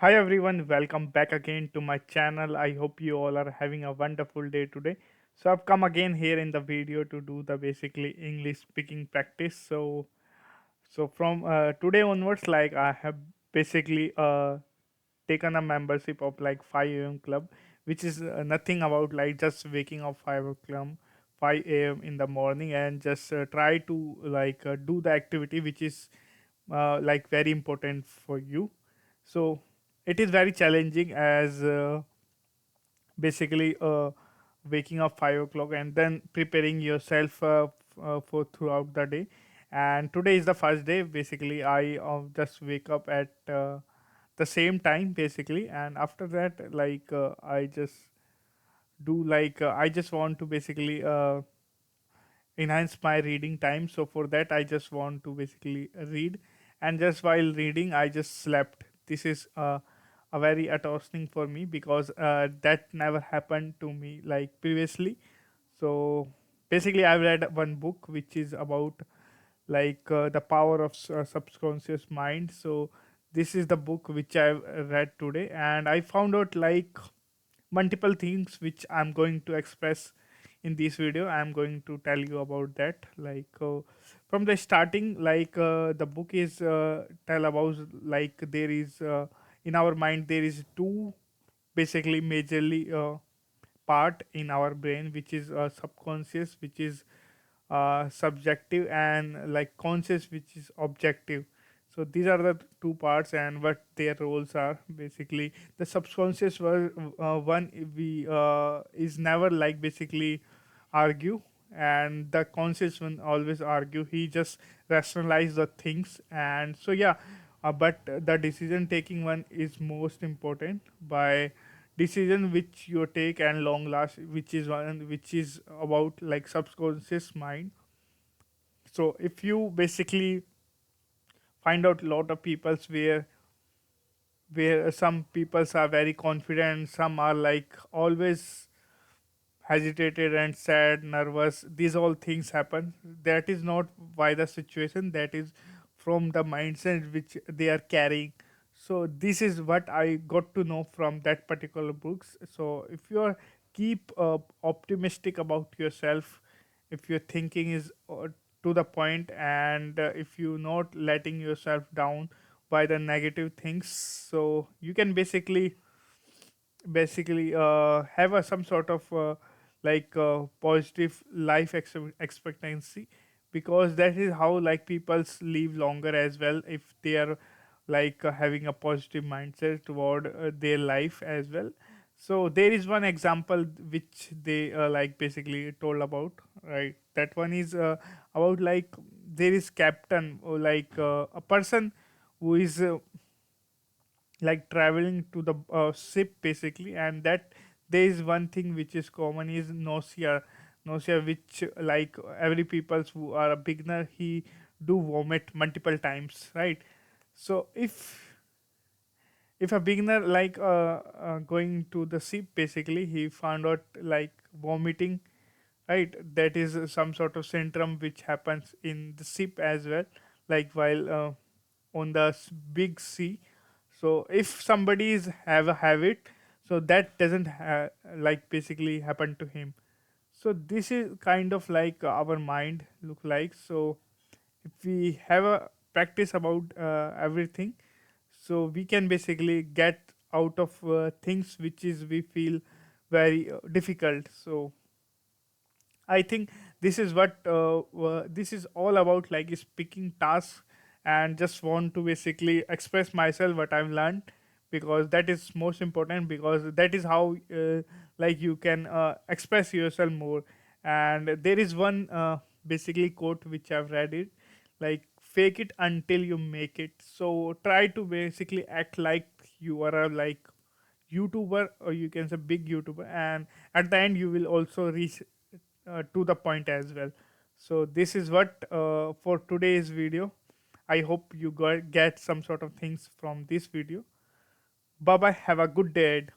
Hi everyone, welcome back again to my channel. I hope you all are having a wonderful day today. So I've come again here in the video to do the basically English speaking practice. So from today onwards, like I have basically taken a membership of like 5 a.m. club, which is nothing about like just waking up 5 a.m. in the morning and just try to do the activity which is like very important for you. So it is very challenging as basically waking up 5 o'clock and then preparing yourself for throughout the day. And today is the first day. Basically, I just wake up at the same time basically, and after that, I just do I just want to basically enhance my reading time. So for that, I just want to basically read, and just while reading, I just slept. This is a very astonishing for me because that never happened to me like previously. So basically, I've read one book which is about the power of subconscious mind. So this is the book which I've read today, and I found out like multiple things which I'm going to express in this video. I'm going to tell you about that from the starting. The book is tell about like there is in our mind there is two basically majorly part in our brain, which is subconscious, which is subjective, and like conscious, which is objective. So these are the two parts and what their roles are. Basically, the subconscious one we is never like basically argue, and the conscious one always argue. He just rationalize the things, and so yeah. But the decision taking one is most important. By decision which you take and long last, which is one which is about like subconscious mind. So if you basically find out a lot of peoples where some peoples are very confident, some are like always hesitated and sad, nervous. These all things happen. That is not why the situation, that is from the mindset which they are carrying. So this is what I got to know from that particular books. So if you are keep optimistic about yourself, if your thinking is to the point, and if you not letting yourself down by the negative things, so you can basically have some sort of positive life expectancy, because that is how like people live longer as well, if they are having a positive mindset toward their life as well. So there is one example which they basically told about, right? That one is about like there is captain, or a person who is like traveling to the ship basically, and that there is one thing which is common is nausea, which every people who are a beginner, he do vomit multiple times, right? So if a beginner going to the ship, basically he found out like vomiting, right? That is some sort of syndrome which happens in the ship as well, like while on the big sea. So if somebody is have a habit, so that doesn't basically happen to him. So this is kind of like our mind look like. So if we have a practice about everything, so we can basically get out of things which is we feel very difficult. So I think this is what this is all about, like speaking tasks, and just want to basically express myself what I've learned, because that is most important, because that is how you can express yourself more. And there is one basically quote which I've read it, like fake it until you make it. So try to basically act like you are a YouTuber, or you can say big YouTuber, and at the end you will also reach to the point as well. So this is what for today's video. I hope you get some sort of things from this video. Bye bye. Have a good day.